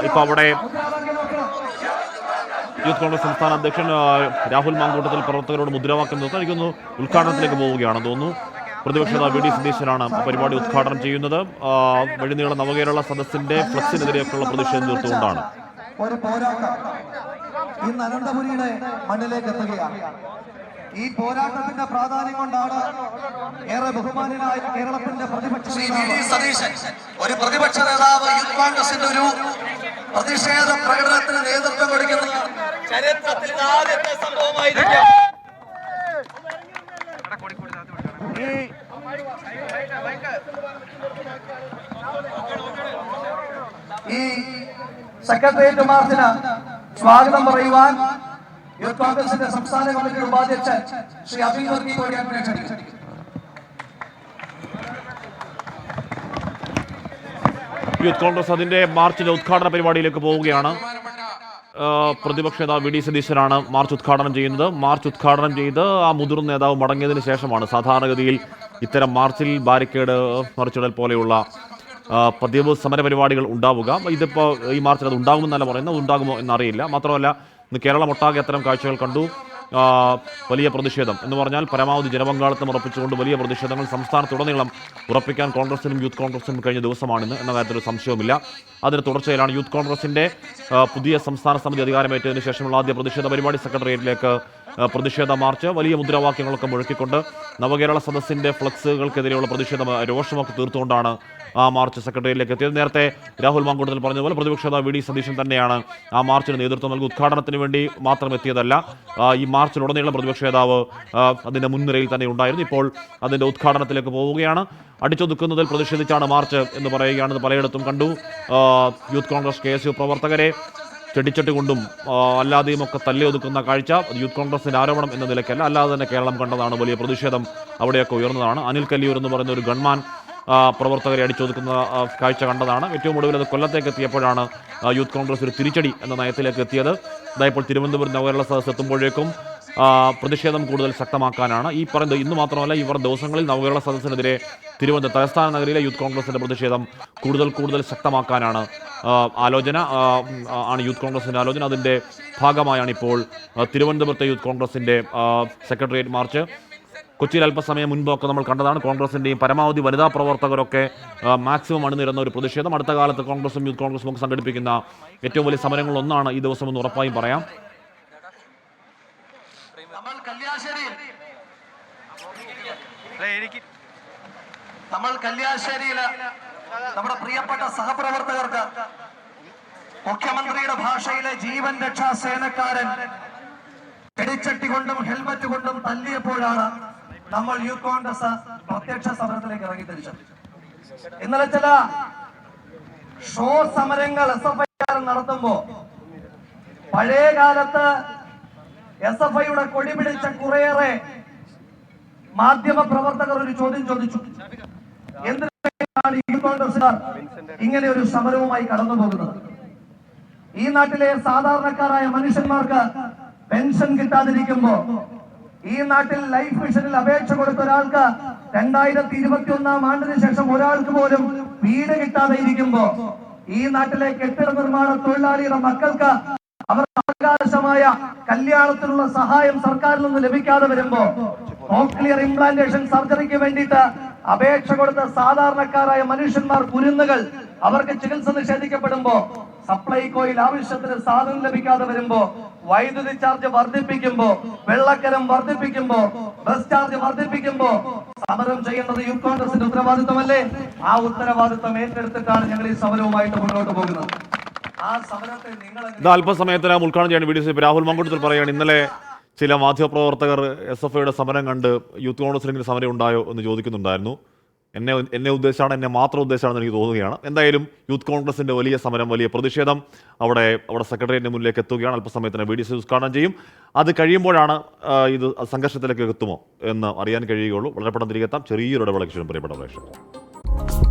ഇപ്പോൾ അവിടെ യൂത്ത് കോൺഗ്രസ് സംസ്ഥാന അധ്യക്ഷൻ രാഹുൽ മാങ്കൂട്ടത്തിൽ പ്രവർത്തകരോട് മുദ്രാവാക്യം നിർത്താൻ എനിക്കൊന്ന് ഉദ്ഘാടനത്തിലേക്ക് പോവുകയാണെന്ന് തോന്നുന്നു. പ്രതിപക്ഷ നേതാവ് വി ഡി സതീശനാണ് പരിപാടി ഉദ്ഘാടനം ചെയ്യുന്നത്. വഴിനീള നവകേരള സദസ്സിന്റെ ഫ്ലക്സിനെതിരെയൊക്കെയുള്ള പ്രതിഷേധം തീർത്തുകൊണ്ടാണ് ഒരു പോരാട്ടം ഇന്ന് അനന്തപുരിയുടെ മണ്ണിലേക്ക് എത്തുകയാണ്. ഈ പോരാട്ടത്തിന്റെ പ്രാധാന്യം കൊണ്ടാണ് ഏറെ ബഹുമാനായ കേരളത്തിന്റെ ഒരു പ്രതിപക്ഷ നേതാവ് യൂത്ത് കോൺഗ്രസിന്റെ ഒരു പ്രതിഷേധ പ്രകടനത്തിന് നേതൃത്വം കൊടുക്കുന്ന ചരിത്രത്തിൽ ആദ്യത്തെ സംഭവമായിരിക്കും. ഈ സെക്രട്ടേറിയറ്റ് മാർച്ചിന് സ്വാഗതം പറയുവാൻ യൂത്ത് കോൺഗ്രസിന്റെ സംസ്ഥാന കമ്മിറ്റി ഉപാധ്യക്ഷൻ ശ്രീ അബിൻ വർഗി കോടിയാട്ടിനെ ക്ഷണിക്കുന്നു. യൂത്ത് കോൺഗ്രസ് അതിന്റെ മാർച്ചിന്റെ ഉദ്ഘാടന പരിപാടിയിലേക്ക് പോവുകയാണ്. പ്രതിപക്ഷ നേതാവ് വി ഡി സതീശനാണ് മാർച്ച് ഉദ്ഘാടനം ചെയ്യുന്നത്. മാർച്ച് ഉദ്ഘാടനം ചെയ്ത് ആ മുതിർന്ന നേതാവ് മടങ്ങിയതിന് ശേഷമാണ് സാധാരണഗതിയിൽ ഇത്തരം മാർച്ചിൽ ബാരിക്കേഡ് മറിച്ചിടൽ പോലെയുള്ള പതിവ് സമരപരിപാടികൾ ഉണ്ടാവുക. ഇതിപ്പോൾ ഈ മാർച്ചിൽ അത് ഉണ്ടാകുമെന്നല്ല പറയുന്നത്, ഉണ്ടാകുമോ എന്നറിയില്ല. മാത്രമല്ല ഇന്ന് കേരളം ഒട്ടാകെ അത്തരം കാഴ്ചകൾ കണ്ടു. വലിയ പ്രതിഷേധം എന്ന് പറഞ്ഞാൽ പരമാവധി ജനപങ്കാളിത്തം ഉറപ്പിച്ചുകൊണ്ട് വലിയ പ്രതിഷേധങ്ങൾ സംസ്ഥാനത്തുടനീളം ഉറപ്പിക്കാൻ കോൺഗ്രസിനും യൂത്ത് കോൺഗ്രസിനും കഴിഞ്ഞ ദിവസമാണിന്ന് എന്ന കാര്യത്തിൽ സംശയവുമില്ല. അതിന് തുടർച്ചയിലാണ് യൂത്ത് കോൺഗ്രസിന്റെ പുതിയ സംസ്ഥാന സമിതി അധികാരമേറ്റതിന് ശേഷമുള്ള ആദ്യ പ്രതിഷേധ പരിപാടി സെക്രട്ടേറിയറ്റിലേക്ക് പ്രതിഷേധ മാർച്ച് വലിയ മുദ്രാവാക്യങ്ങളൊക്കെ മുഴക്കിക്കൊണ്ട് നവകേരള സദസ്സിന്റെ ഫ്ലക്സുകൾക്കെതിരെയുള്ള പ്രതിഷേധ രോഷമൊക്കെ തീർത്തുകൊണ്ടാണ് ആ മാർച്ച് സെക്രട്ടേറിയറ്റിലേക്ക് എത്തിയത്. നേരത്തെ രാഹുൽ മാങ്കൂട്ടത്തിൽ പറഞ്ഞതുപോലെ പ്രതിപക്ഷ നേതാവ് വി ഡി സതീശൻ തന്നെയാണ് ആ മാർച്ചിന് നേതൃത്വം നൽകി. ഉദ്ഘാടനത്തിന് വേണ്ടി മാത്രം എത്തിയതല്ല, ഈ മാർച്ചിലുടനീളം പ്രതിപക്ഷ നേതാവ് അതിന്റെ മുൻനിരയിൽ തന്നെ ഉണ്ടായിരുന്നു. ഇപ്പോൾ അതിന്റെ ഉദ്ഘാടനത്തിലേക്ക് പോവുകയാണ്. അടിച്ചൊതുക്കുന്നതിൽ പ്രതിഷേധിച്ചാണ് മാർച്ച് എന്ന് പറയുകയാണെന്ന് പലയിടത്തും കണ്ടു. യൂത്ത് കോൺഗ്രസ് KSU പ്രവർത്തകരെ ചെടിച്ചട്ടി കൊണ്ടും അല്ലാതെയും ഒക്കെ തല്ലി ഒതുക്കുന്ന കാഴ്ച യൂത്ത് കോൺഗ്രസിന്റെ ആരോപണം എന്ന നിലയ്ക്കല്ല, അല്ലാതെ തന്നെ കേരളം കണ്ടതാണ്. വലിയ പ്രതിഷേധം അവിടെയൊക്കെ ഉയർന്നതാണ്. അനിൽ കല്ലിയൂർ എന്ന് പറയുന്ന ഒരു ഗൺമാൻ പ്രവർത്തകരെ അടിച്ചൊതുക്കുന്ന കാഴ്ച കണ്ടതാണ്. ഏറ്റവും ഒടുവിൽ അത് കൊല്ലത്തേക്ക് എത്തിയപ്പോഴാണ് യൂത്ത് കോൺഗ്രസ് ഒരു തിരിച്ചടി എന്ന നയത്തിലേക്ക് എത്തിയത്. ഇതായപ്പോൾ തിരുവനന്തപുരം നവകേരള സദസ്സ് എത്തുമ്പോഴേക്കും പ്രതിഷേധം കൂടുതൽ ശക്തമാക്കാനാണ് ഈ പറയുന്നത്. ഇന്ന് മാത്രമല്ല, ഇവർ ദിവസങ്ങളിൽ നവകേരള സദസ്സിനെതിരെ തിരുവനന്തപുരം തലസ്ഥാന നഗരിയിലെ യൂത്ത് കോൺഗ്രസിന്റെ പ്രതിഷേധം കൂടുതൽ ശക്തമാക്കാനാണ് ആലോചന, ആണ് യൂത്ത് കോൺഗ്രസിന്റെ ആലോചന. അതിന്റെ ഭാഗമായാണ് ഇപ്പോൾ തിരുവനന്തപുരത്തെ യൂത്ത് കോൺഗ്രസിന്റെ സെക്രട്ടേറിയറ്റ് മാർച്ച്. കൊച്ചിയിൽ അല്പസമയം മുൻപൊക്കെ നമ്മൾ കണ്ടതാണ്. കോൺഗ്രസിന്റെയും പരമാവധി വനിതാ പ്രവർത്തകരൊക്കെ മാക്സിമം അണിനിരുന്ന ഒരു പ്രതിഷേധം. അടുത്ത കാലത്ത് കോൺഗ്രസും യൂത്ത് കോൺഗ്രസും ഒക്കെ സംഘടിപ്പിക്കുന്ന ഏറ്റവും വലിയ സമരങ്ങളൊന്നാണ് ഈ ദിവസം എന്ന് ഉറപ്പായും പറയാം. നമ്മൾ കല്യാശ്ശേരിയില് നമ്മുടെ പ്രിയപ്പെട്ട സഹപ്രവർത്തകർക്ക് മുഖ്യമന്ത്രിയുടെ ഭാഷയിലെ ജീവൻ രക്ഷാ സേനക്കാരൻ ചെടിച്ചട്ടി കൊണ്ടും ഹെൽമറ്റ് കൊണ്ടും തല്ലിയപ്പോഴാണ് നമ്മൾ യൂത്ത് കോൺഗ്രസ് പ്രത്യക്ഷ സമരത്തിലേക്ക് ഇറങ്ങി തിരിച്ചത്. ഇന്നലെ ചില ഷോ സമരങ്ങൾ SFI നടത്തുമ്പോ പഴയ കാലത്ത് SFIയുടെ കൊടി പിടിച്ച കുറേയേറെ മാധ്യമ പ്രവർത്തകർ ഒരു ചോദ്യം ചോദിച്ചു, എന്തിനാണ് യൂത്ത് കോൺഗ്രസുകാർ ഇങ്ങനെ ഒരു സമരവുമായി കടന്നു പോകുന്നത്? ഈ നാട്ടിലെ സാധാരണക്കാരായ മനുഷ്യന്മാർക്ക് പെൻഷൻ കിട്ടാതിരിക്കുമ്പോ, ഈ നാട്ടിൽ ലൈഫ് മിഷനിൽ അപേക്ഷ കൊടുത്ത ഒരാൾക്ക് 2021 ആണ്ടിന് ശേഷം ഒരാൾക്ക് പോലും വീട് കിട്ടാതെ ഇരിക്കുമ്പോ, ഈ നാട്ടിലെ കെട്ടിട നിർമ്മാണ തൊഴിലാളിയുടെ മക്കൾക്ക് അവർക്ക് അവകാശമായ കല്യാണത്തിനുള്ള സഹായം സർക്കാരിൽ നിന്ന് ലഭിക്കാതെ വരുമ്പോ, കോക്ലിയർ ഇംപ്ലാന്റേഷൻ സർജറിക്ക് വേണ്ടിയിട്ട് അപേക്ഷ കൊടുത്ത സാധാരണക്കാരായ മനുഷ്യന്മാർ കുരുന്നുകൾ അവർക്ക് ചികിത്സ നിഷേധിക്കപ്പെടുമ്പോ, സപ്ലൈകോയിൽ ആവശ്യത്തിന് സാധനം ലഭിക്കാതെ വരുമ്പോ, വൈദ്യുതി ചാർജ് വർദ്ധിപ്പിക്കുമ്പോ, വെള്ളക്കരം വർദ്ധിപ്പിക്കുമ്പോ, ബസ് ചാർജ് വർദ്ധിപ്പിക്കുമ്പോ സമരം ചെയ്യേണ്ടത് യൂത്ത് കോൺഗ്രസിന്റെ ഉത്തരവാദിത്വമല്ലേ? ആ ഉത്തരവാദിത്വം ഏറ്റെടുത്തിട്ടാണ് ഞങ്ങൾ ഈ സമരവുമായിട്ട് മുന്നോട്ട് പോകുന്നത്. ആ സമരത്തെ നിങ്ങൾ അല്പസമയത്തിനകം ഉദ്ഘാടനം ചെയ്യാൻ വീഡിയോ രാഹുൽ മാങ്കൂട്ടത്തിൽ പറയുകയാണ്. ഇന്നലെ ചില മാധ്യമപ്രവർത്തകർ SFIയുടെ സമരം കണ്ട് യൂത്ത് കോൺഗ്രസിലെങ്കിലും സമരം ഉണ്ടായോ എന്ന് ചോദിക്കുന്നുണ്ടായിരുന്നു. എന്നെ ഉദ്ദേശിച്ചാണ്, എന്നെ മാത്രം ഉദ്ദേശമാണെന്ന് എനിക്ക് തോന്നുകയാണ്. എന്തായാലും യൂത്ത് കോൺഗ്രസിന്റെ വലിയ സമരം, വലിയ പ്രതിഷേധം അവിടെ സെക്രട്ടേറിയറ്റിന് മുന്നിലേക്ക് എത്തുകയാണ്. അല്പസമയത്തിന് VDC ഉദ്ഘാടനം ചെയ്യും. അത് കഴിയുമ്പോഴാണ് ഇത് സംഘർഷത്തിലേക്ക് എത്തുമോ എന്ന് അറിയാൻ കഴിയുകയുള്ളൂ. വളരെ പെട്ടെന്ന് തിരികെത്താം. ചെറിയൊരു ഇടവേളയ്ക്ക് ശേഷം പ്രിയപ്പെട്ട പ്രേക്ഷകർ.